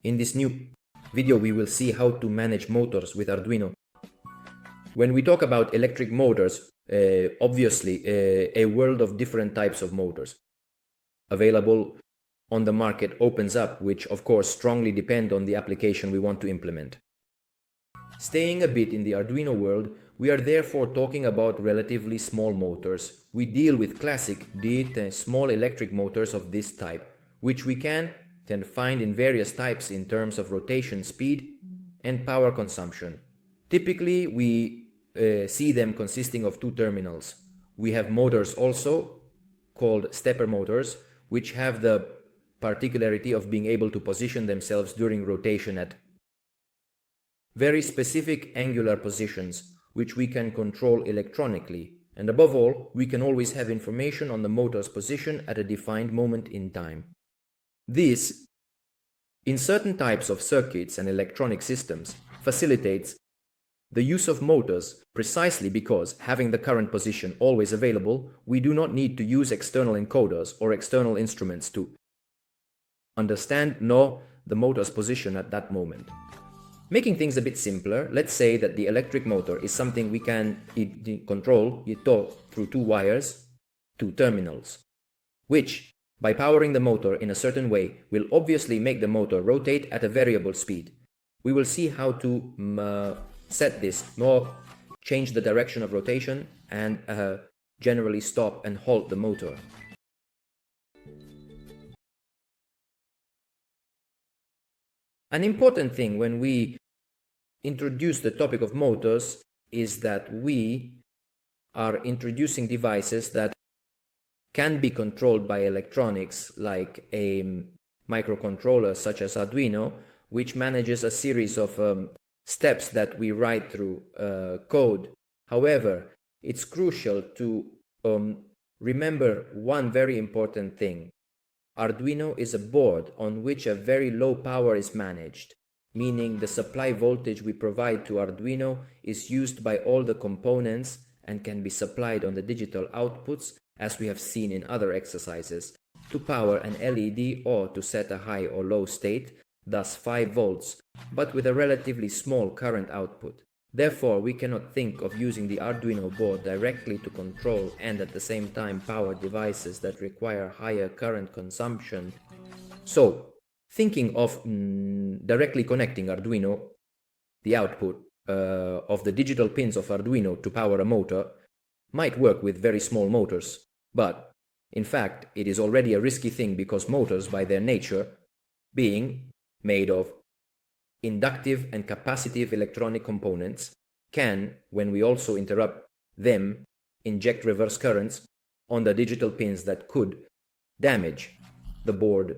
In this new video, we will see how to manage motors with Arduino. When we talk about electric motors, obviously a world of different types of motors available on the market opens up, which of course strongly depend on the application we want to implement. Staying a bit in the Arduino world, we are therefore talking about relatively small motors. We deal with classic, small electric motors of this type, which we can find in various types in terms of rotation speed and power consumption. Typically, we see them consisting of two terminals. We have motors also called stepper motors, which have the particularity of being able to position themselves during rotation at very specific angular positions, which we can control electronically. And above all, we can always have information on the motor's position at a defined moment in time. This, in certain types of circuits and electronic systems, facilitates the use of motors precisely because, having the current position always available, we do not need to use external encoders or external instruments to understand nor the motor's position at that moment. Making things a bit simpler, let's say that the electric motor is something we can control through two wires, two terminals, which, by powering the motor in a certain way, will obviously make the motor rotate at a variable speed. We will see how to set this, nor change the direction of rotation, and generally stop and halt the motor. An important thing when we introduce the topic of motors is that we are introducing devices that can be controlled by electronics, like a microcontroller such as Arduino, which manages a series of steps that we write through code. However, it's crucial to remember one very important thing. Arduino is a board on which a very low power is managed, meaning the supply voltage we provide to Arduino is used by all the components and can be supplied on the digital outputs, as we have seen in other exercises, to power an LED or to set a high or low state, thus 5 volts, but with a relatively small current output. Therefore, we cannot think of using the Arduino board directly to control and at the same time power devices that require higher current consumption. So, thinking of directly connecting Arduino, the output of the digital pins of Arduino to power a motor, might work with very small motors. But, in fact, it is already a risky thing because motors, by their nature, being made of inductive and capacitive electronic components, can, when we also interrupt them, inject reverse currents on the digital pins that could damage the board.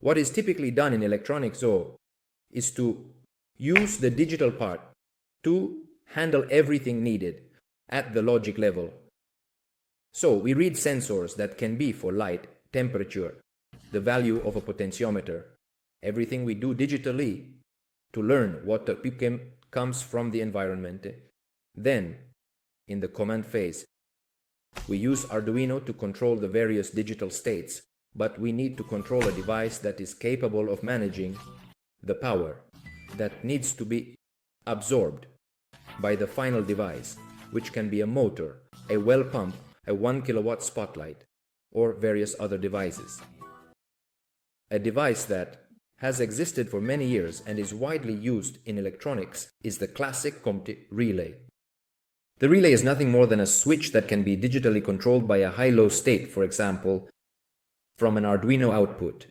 What is typically done in electronics, though, is to use the digital part to handle everything needed at the logic level. So we read sensors that can be for light, temperature, the value of a potentiometer, everything we do digitally to learn what the PWM comes from the environment. Then, in the command phase, we use Arduino to control the various digital states, but we need to control a device that is capable of managing the power that needs to be absorbed by the final device, which can be a motor, a well pump, a 1 kilowatt spotlight, or various other devices. A device that has existed for many years and is widely used in electronics is the classic COMT relay. The relay is nothing more than a switch that can be digitally controlled by a high-low state, for example, from an Arduino output.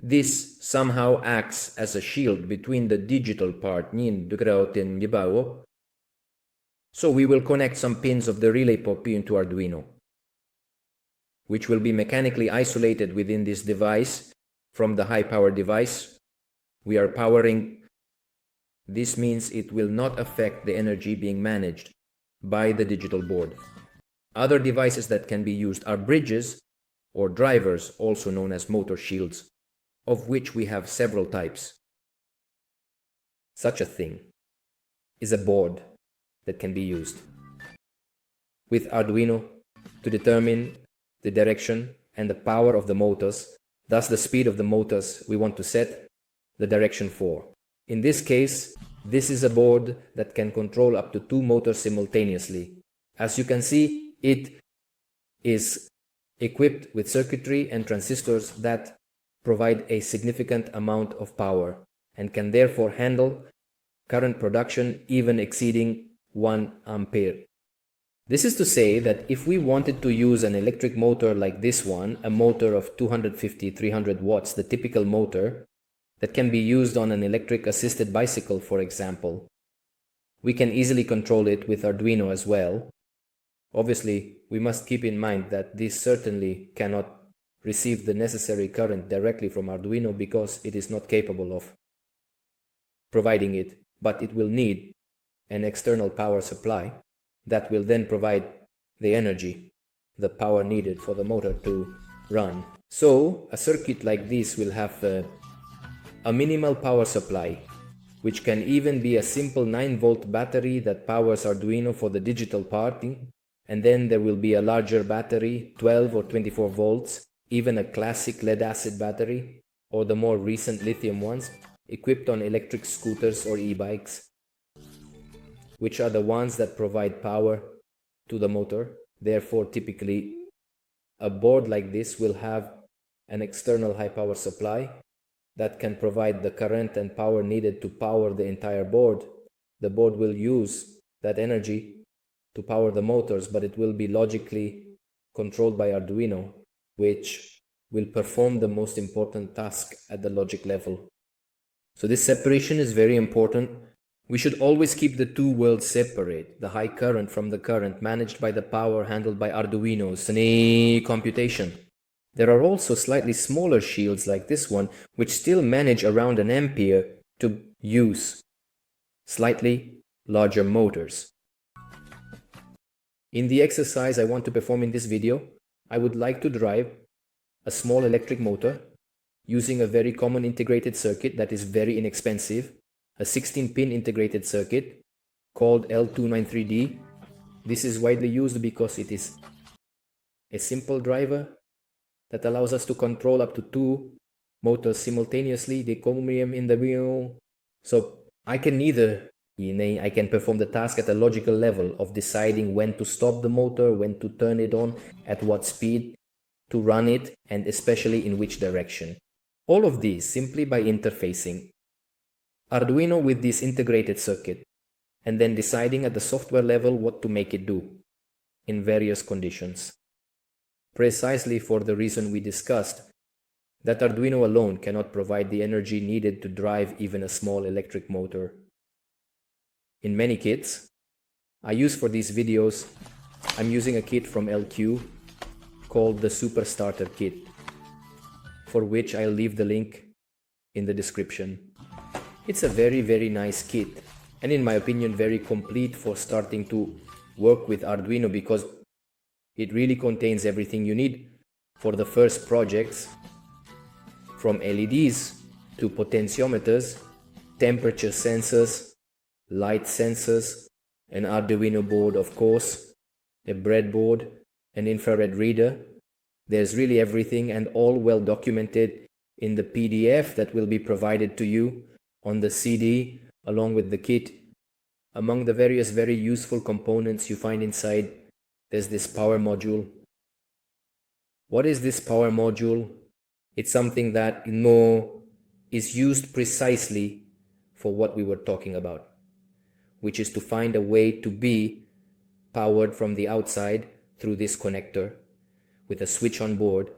This somehow acts as a shield between the digital part, so we will connect some pins of the relay pop into Arduino, which will be mechanically isolated within this device from the high-power device we are powering. This means it will not affect the energy being managed by the digital board. Other devices that can be used are bridges or drivers, also known as motor shields, of which we have several types. Such a thing is a board that can be used with Arduino to determine the direction and the power of the motors thus the speed of the motors we want to set the direction for. In this case, this is a board that can control up to 2 motors simultaneously. As you can see, it is equipped with circuitry and transistors that provide a significant amount of power and can therefore handle current production even exceeding 1 ampere. This is to say that if we wanted to use an electric motor like this one, a motor of 250-300 watts, the typical motor that can be used on an electric assisted bicycle, for example, we can easily control it with Arduino as well. Obviously, we must keep in mind that this certainly cannot receive the necessary current directly from Arduino because it is not capable of providing it, but it will need an external power supply that will then provide the energy, the power needed for the motor to run. So a circuit like this will have a minimal power supply, which can even be a simple 9-volt battery that powers Arduino for the digital parting, and then there will be a larger battery, 12 or 24 volts, even a classic lead-acid battery, or the more recent lithium ones, equipped on electric scooters or e-bikes, which are the ones that provide power to the motor. Therefore, typically, a board like this will have an external high power supply that can provide the current and power needed to power the entire board. The board will use that energy to power the motors, but it will be logically controlled by Arduino, which will perform the most important task at the logic level. So this separation is very important. We should always keep the two worlds separate, the high current from the current managed by the power handled by Arduino's computation. There are also slightly smaller shields like this one, which still manage around an ampere to use slightly larger motors. In the exercise I want to perform in this video, I would like to drive a small electric motor using a very common integrated circuit that is very inexpensive, a 16-pin integrated circuit called L293D. This is widely used because it is a simple driver that allows us to control up to 2 motors simultaneously, the PWM in the wheel. So I can perform the task at a logical level of deciding when to stop the motor, when to turn it on, at what speed to run it, and especially in which direction. All of these simply by interfacing Arduino with this integrated circuit and then deciding at the software level what to make it do in various conditions. Precisely for the reason we discussed, that Arduino alone cannot provide the energy needed to drive even a small electric motor. In many kits I use for these videos, I'm using a kit from LQ called the Super Starter Kit, for which I'll leave the link in the description. It's a very nice kit, and in my opinion very complete for starting to work with Arduino, because it really contains everything you need for the first projects, from LEDs to potentiometers, temperature sensors, light sensors, an Arduino board of course, a breadboard, an infrared reader. There's really everything, and all well documented in the PDF that will be provided to you on the CD along with the kit. Among the various very useful components you find inside, there's this power module. What is this power module? It's something that is used precisely for what we were talking about, which is to find a way to be powered from the outside through this connector with a switch on board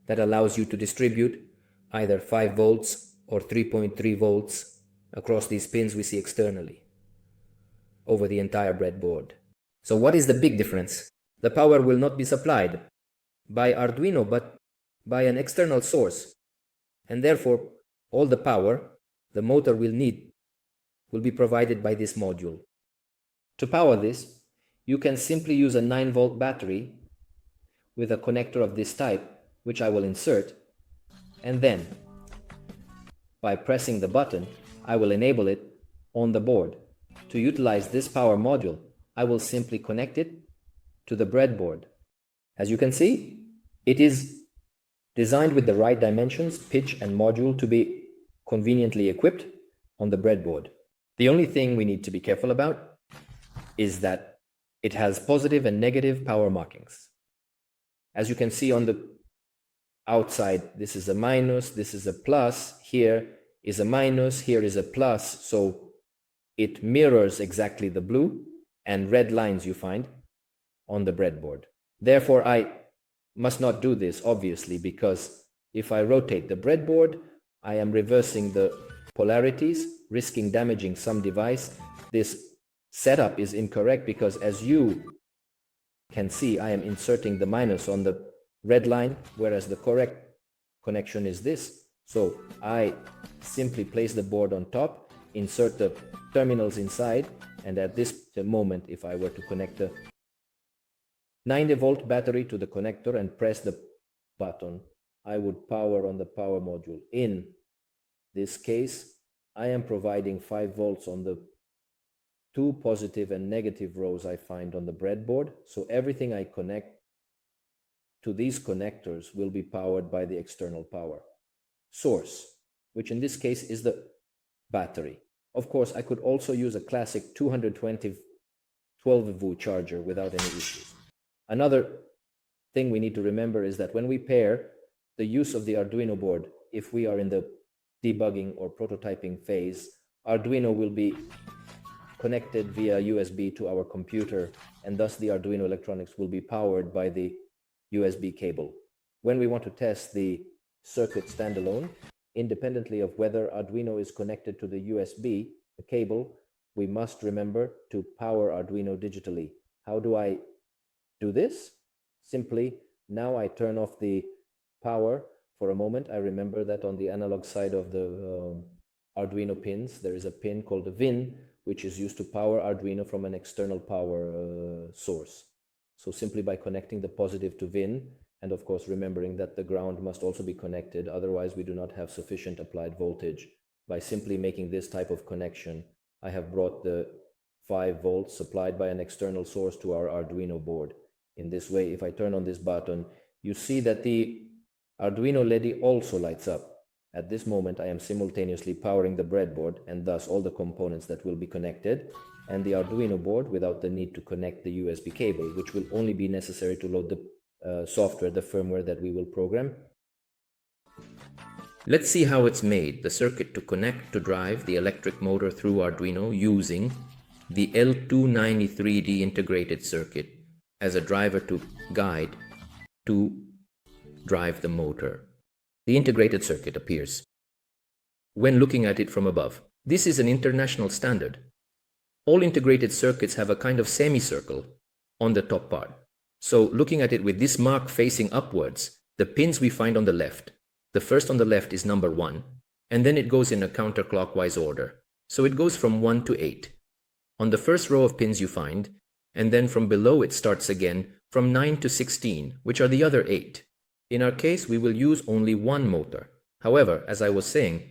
that allows you to distribute either 5 volts or 3.3 volts across these pins we see externally over the entire breadboard. So what is the big difference? The power will not be supplied by Arduino but by an external source, and therefore all the power the motor will need will be provided by this module. To power this, you can simply use a 9-volt battery with a connector of this type, which I will insert, and then by pressing the button I will enable it on the board. To utilize this power module, I will simply connect it to the breadboard. As you can see, it is designed with the right dimensions, pitch, and module to be conveniently equipped on the breadboard. The only thing we need to be careful about is that it has positive and negative power markings. As you can see on the outside, this is a minus, this is a plus, here is a minus, here is a plus, so it mirrors exactly the blue and red lines you find on the breadboard. Therefore, I must not do this, obviously, because if I rotate the breadboard, I am reversing the polarities, risking damaging some device. This setup is incorrect because, as you can see, I am inserting the minus on the red line, whereas the correct connection is this. So I simply place the board on top, insert the terminals inside, and at this moment, if I were to connect the 90-volt battery to the connector and press the button, I would power on the power module. In this case, I am providing 5 volts on the 2 positive and negative rows I find on the breadboard. So everything I connect to these connectors will be powered by the external power source, which in this case is the battery. Of course, I could also use a classic 220 12V charger without any issues. Another thing we need to remember is that when we pair the use of the Arduino board, if we are in the debugging or prototyping phase, Arduino will be connected via USB to our computer, and thus the Arduino electronics will be powered by the USB cable. When we want to test the circuit standalone, independently of whether Arduino is connected to the USB, the cable, we must remember to power Arduino digitally. How do I do this? Simply, now I turn off the power for a moment. I remember that on the analog side of the Arduino pins, there is a pin called a VIN, which is used to power Arduino from an external power source. So simply by connecting the positive to VIN, and of course remembering that the ground must also be connected, otherwise we do not have sufficient applied voltage. By simply making this type of connection, I have brought the 5 volts supplied by an external source to our Arduino board. In this way, if I turn on this button, you see that the Arduino LED also lights up. At this moment, I am simultaneously powering the breadboard and thus all the components that will be connected, and the Arduino board without the need to connect the USB cable, which will only be necessary to load the software, the firmware that we will program. Let's see how it's made, the circuit to connect to drive the electric motor through Arduino using the L293D integrated circuit as a driver to guide to drive the motor. The integrated circuit appears when looking at it from above. This is an international standard. All integrated circuits have a kind of semicircle on the top part. So looking at it with this mark facing upwards, the pins we find on the left, the first on the left is number 1, and then it goes in a counterclockwise order. So it goes from 1 to 8. On the first row of pins you find, and then from below it starts again from 9 to 16, which are the other 8. In our case, we will use only one motor. However, as I was saying,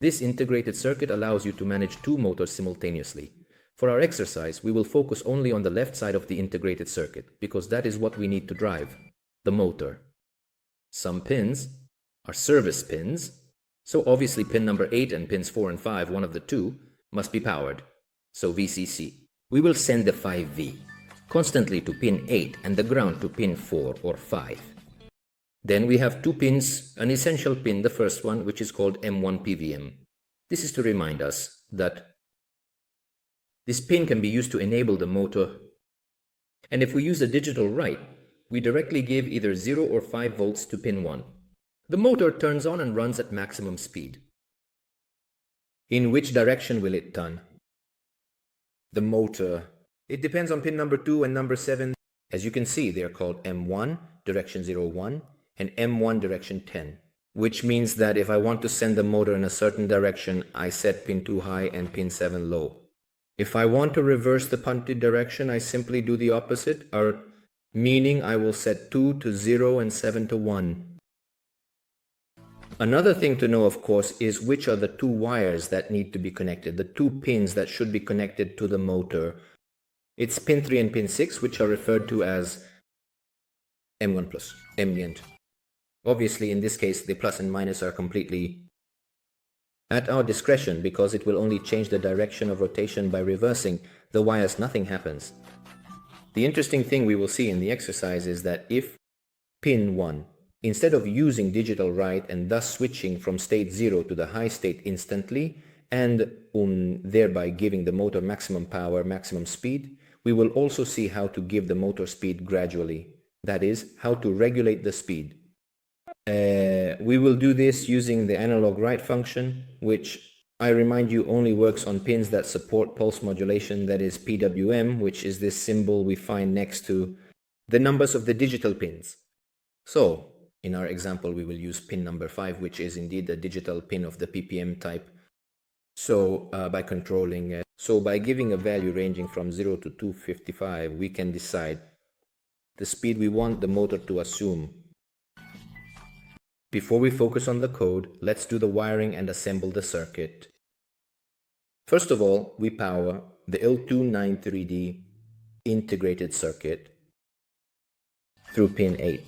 this integrated circuit allows you to manage 2 motors simultaneously. For our exercise, we will focus only on the left side of the integrated circuit, because that is what we need to drive, the motor. Some pins are service pins, so obviously pin number 8 and pins 4 and 5, one of the 2, must be powered, so VCC. We will send the 5V constantly to pin 8 and the ground to pin 4 or 5. Then we have 2 pins, an essential pin, the first one, which is called M1 PWM. This is to remind us that this pin can be used to enable the motor. And if we use the digital write, we directly give either 0 or 5 volts to pin 1. The motor turns on and runs at maximum speed. In which direction will it turn? The motor. It depends on pin number 2 and number 7. As you can see, they are called M1, direction 01, and M1, direction 10. Which means that if I want to send the motor in a certain direction, I set pin 2 high and pin 7 low. If I want to reverse the punted direction, I simply do the opposite, meaning I will set 2 to 0 and 7 to 1. Another thing to know, of course, is which are the 2 wires that need to be connected, the 2 pins that should be connected to the motor. It's pin 3 and pin 6, which are referred to as M1 plus, M end. Obviously, in this case, the plus and minus are completely at our discretion because it will only change the direction of rotation by reversing the wires. Nothing happens. The interesting thing we will see in the exercise is that if pin 1, instead of using digital write and thus switching from state 0 to the high state instantly and thereby giving the motor maximum power, maximum speed, we will also see how to give the motor speed gradually. That is, how to regulate the speed. We will do this using the analog write function, which I remind you only works on pins that support pulse modulation, that is PWM, which is this symbol we find next to the numbers of the digital pins. So, in our example, we will use pin number 5, which is indeed a digital pin of the PPM type. So, by controlling, by giving a value ranging from 0 to 255, we can decide the speed we want the motor to assume. Before we focus on the code, let's do the wiring and assemble the circuit. First of all, we power the L293D integrated circuit through pin 8,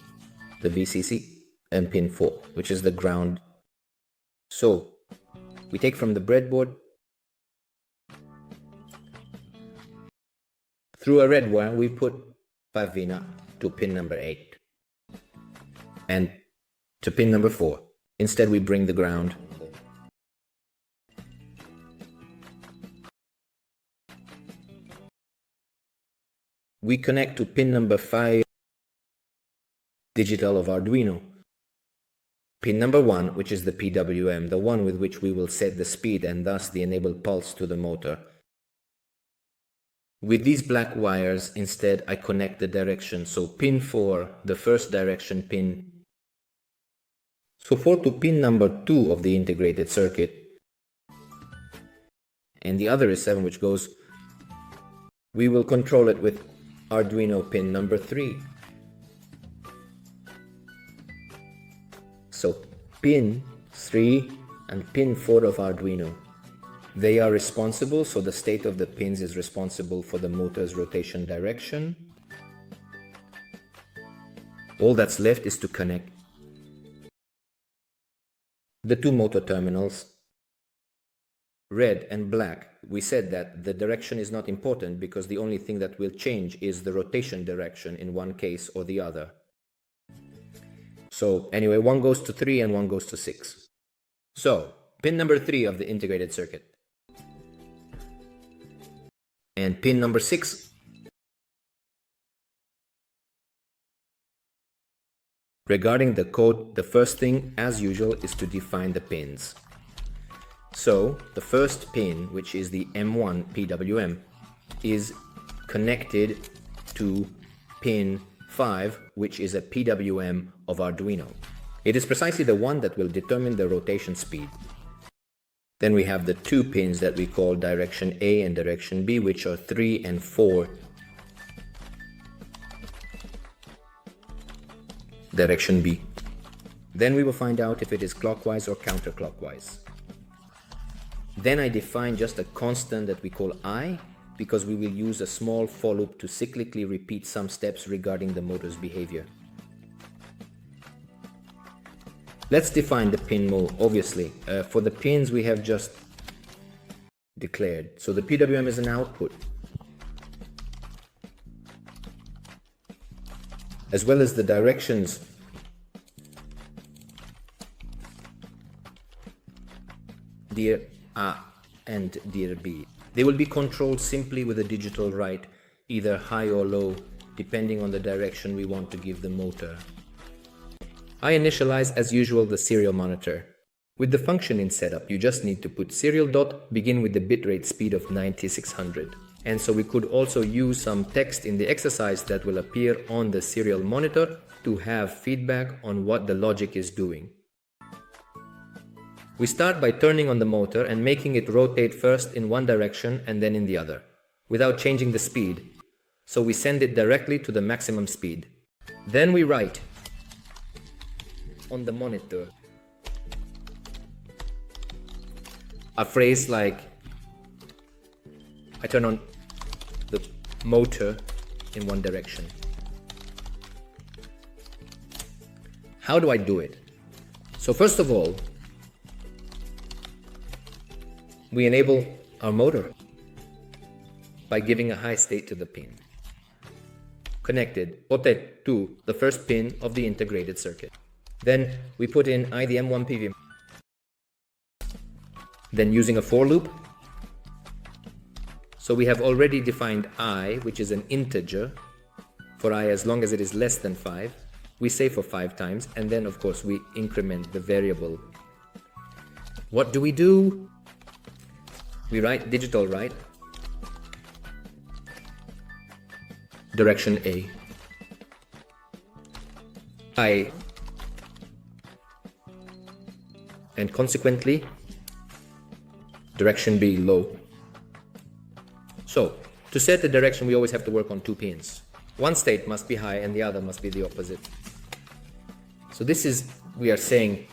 the VCC, and pin 4, which is the ground. So, we take from the breadboard through a red wire, we put 5V to pin number 8 and to pin number 4. Instead, we bring the ground. We connect to pin number 5 digital of Arduino. Pin number 1, which is the PWM, the one with which we will set the speed and thus the enabled pulse to the motor. With these black wires, instead, I connect the direction. So pin 4, the first direction pin. So 4 to pin number 2 of the integrated circuit. And the other is 7, which goes, we will control it with Arduino pin number 3. So pin 3 and pin 4 of Arduino. They are responsible, so the state of the pins is responsible for the motor's rotation direction. All that's left is to connect the two motor terminals. Red and black, we said that the direction is not important because the only thing that will change is the rotation direction in one case or the other. So anyway, one goes to 3 and one goes to 6. So, pin number 3 of the integrated circuit. And pin number 6. Regarding the code, the first thing, as usual, is to define the pins. So, the first pin, which is the M1 PWM, is connected to pin 5, which is a PWM of Arduino. It is precisely the one that will determine the rotation speed. Then we have the two pins that we call direction A and direction B, which are 3 and 4. Direction B. Then we will find out if it is clockwise or counterclockwise. Then I define just a constant that we call I, because we will use a small for loop to cyclically repeat some steps regarding the motor's behavior. Let's define the pin mode, obviously. For the pins we have just declared. So the PWM is an output, as well as the directions dir A and dir B. They will be controlled simply with a digital write, either high or low, depending on the direction we want to give the motor. I initialize as usual the serial monitor. With the function in setup, you just need to put serial dot, begin with the bitrate speed of 9600. And so we could also use some text in the exercise that will appear on the serial monitor to have feedback on what the logic is doing. We start by turning on the motor and making it rotate first in one direction and then in the other, without changing the speed. So we send it directly to the maximum speed. Then we write on the monitor a phrase like, I turn on the motor in one direction. How do I do it? So first of all, we enable our motor by giving a high state to the pin, connected to the first pin of the integrated circuit. Then we put in IDM1 PWM. Then using a for loop, so we have already defined I, which is an integer, for I as long as it is less than 5. We say for 5 times, and then of course we increment the variable. What do? We write digital write, direction A, I, and consequently direction B, low. So, to set the direction, we always have to work on 2 pins. One state must be high and the other must be the opposite. So this is, we are saying,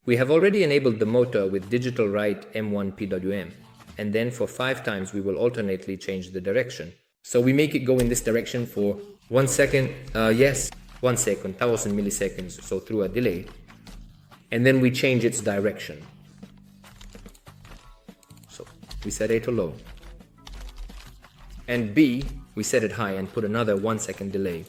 we have already enabled the motor with digital write M1 PWM, and then for 5 times we will alternately change the direction. So we make it go in this direction for 1 second, 1 second, 1000 milliseconds, so through a delay, and then we change its direction. So we set A to low, and B, we set it high and put another 1 second delay.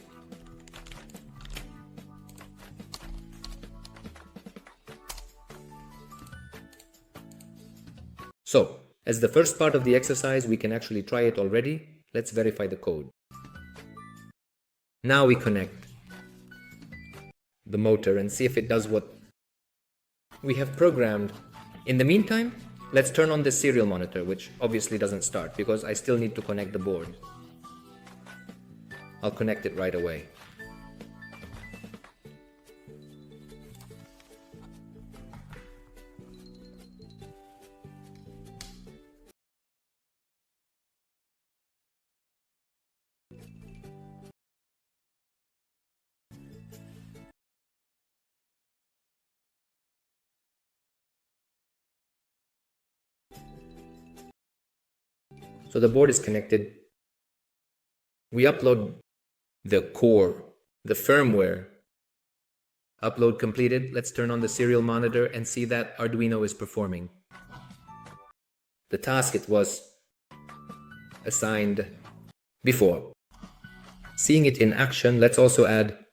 So, as the first part of the exercise, we can actually try it already. Let's verify the code. Now we connect the motor and see if it does what we have programmed. In the meantime, let's turn on the serial monitor, which obviously doesn't start because I still need to connect the board. I'll connect it right away. So the board is connected. We upload the core, the firmware. Upload completed. Let's turn on the serial monitor and see that Arduino is performing the task it was assigned before. Seeing it in action, let's also add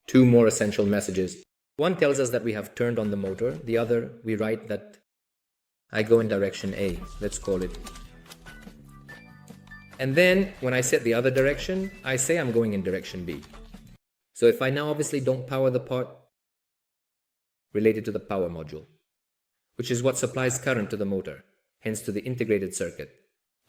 2 more essential messages. One tells us that we have turned on the motor. The other, we write that I go in direction A. Let's call it. And then, when I set the other direction, I say I'm going in direction B. So if I now obviously don't power the part related to the power module, which is what supplies current to the motor, hence to the integrated circuit,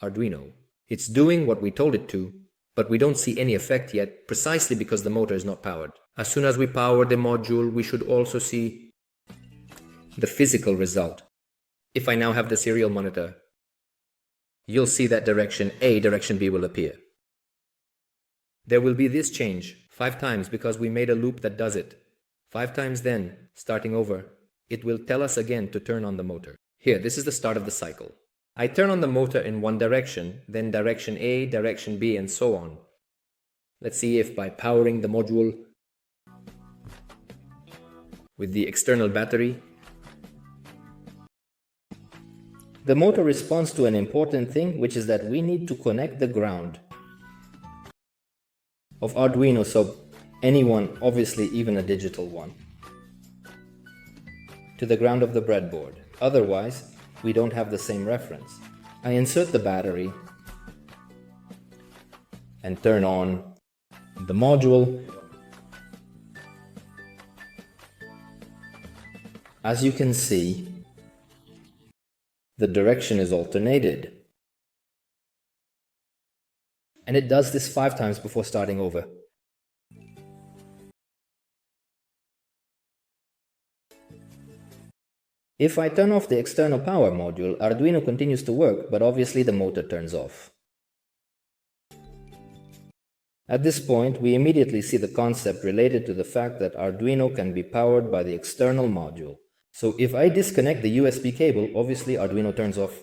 Arduino, it's doing what we told it to, but we don't see any effect yet, precisely because the motor is not powered. As soon as we power the module, we should also see the physical result. If I now have the serial monitor, you'll see that direction A, direction B will appear. There will be this change 5 times because we made a loop that does it. 5 times then, starting over, it will tell us again to turn on the motor. Here, this is the start of the cycle. I turn on the motor in one direction, then direction A, direction B, and so on. Let's see if by powering the module with the external battery, the motor responds to an important thing, which is that we need to connect the ground of Arduino, so anyone, obviously even a digital one, to the ground of the breadboard. Otherwise, we don't have the same reference. I insert the battery and turn on the module. As you can see, the direction is alternated. And it does this 5 times before starting over. If I turn off the external power module, Arduino continues to work, but obviously the motor turns off. At this point, we immediately see the concept related to the fact that Arduino can be powered by the external module. So if I disconnect the USB cable, obviously Arduino turns off.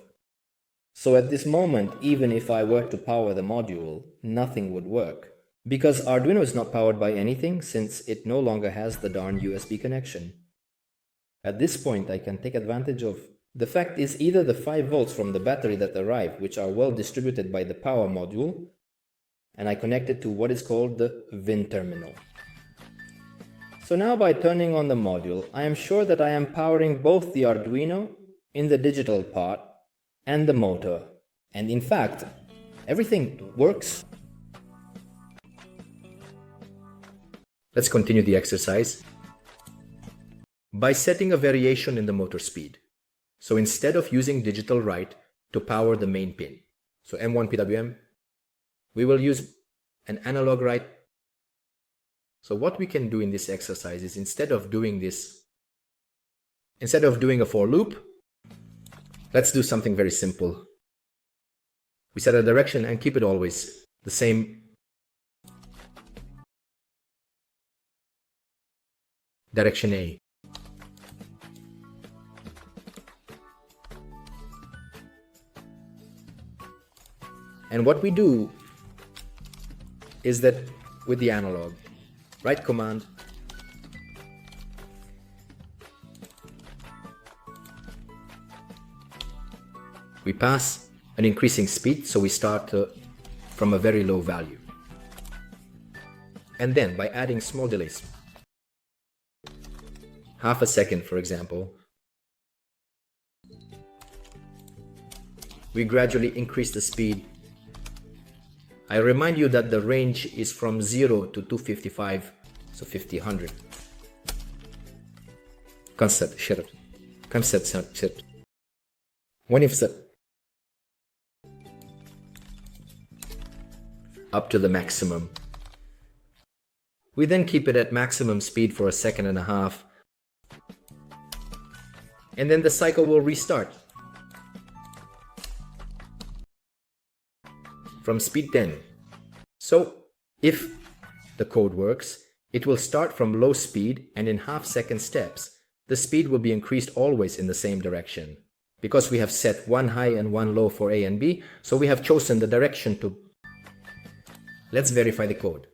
So at this moment, even if I were to power the module, nothing would work. because Arduino is not powered by anything since it no longer has the darn USB connection. At this point, I can take advantage of the fact is either the 5 volts from the battery that arrive, which are well distributed by the power module, and I connect it to what is called the VIN terminal. So now by turning on the module, I am sure that I am powering both the Arduino in the digital part and the motor. And in fact, everything works. Let's continue the exercise by setting a variation in the motor speed. So instead of using digital write to power the main pin, so M1 PWM, we will use an analog write. So what we can do in this exercise is instead of doing a for loop, let's do something very simple. We set a direction and keep it always the same. Direction A. And what we do is that with the analog, write command, we pass an increasing speed, so we start from a very low value. And then by adding small delays, half a second for example, we gradually increase the speed. I remind you that the range is from 0 to 255, so 50-100. Concept شرط شرط ونفصل up to the maximum. We then keep it at maximum speed for 1.5 seconds, and then the cycle will restart from speed 10. So if the code works, it will start from low speed, and in half-second steps the speed will be increased always in the same direction. Because we have set one high and one low for A and B, so we have chosen the direction to. Let's verify the code.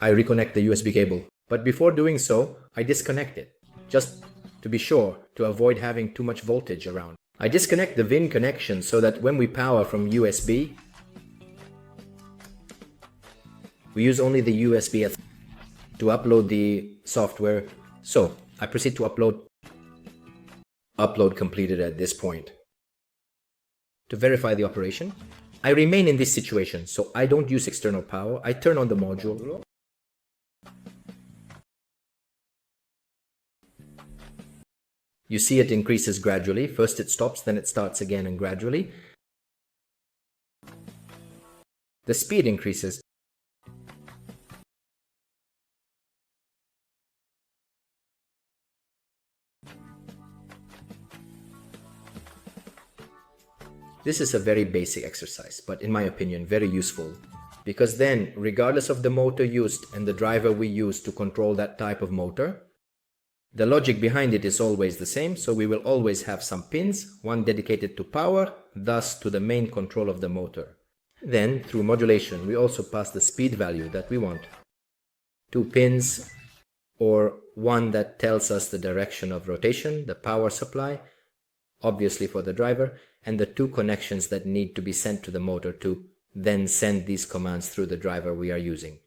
I reconnect the USB cable, but before doing so, I disconnect it, just to be sure to avoid having too much voltage around. I disconnect the VIN connection so that when we power from USB, we use only the USB to upload the software. So I proceed to upload completed at this point. To verify the operation, I remain in this situation, so I don't use external power. I turn on the module. You see it increases gradually. First it stops, then it starts again, and gradually the speed increases. This is a very basic exercise, but in my opinion, very useful. Because then, regardless of the motor used and the driver we use to control that type of motor, the logic behind it is always the same, so we will always have some pins, one dedicated to power, thus to the main control of the motor. Then, through modulation, we also pass the speed value that we want. 2 pins, or one that tells us the direction of rotation, the power supply, obviously for the driver, and the 2 connections that need to be sent to the motor to then send these commands through the driver we are using.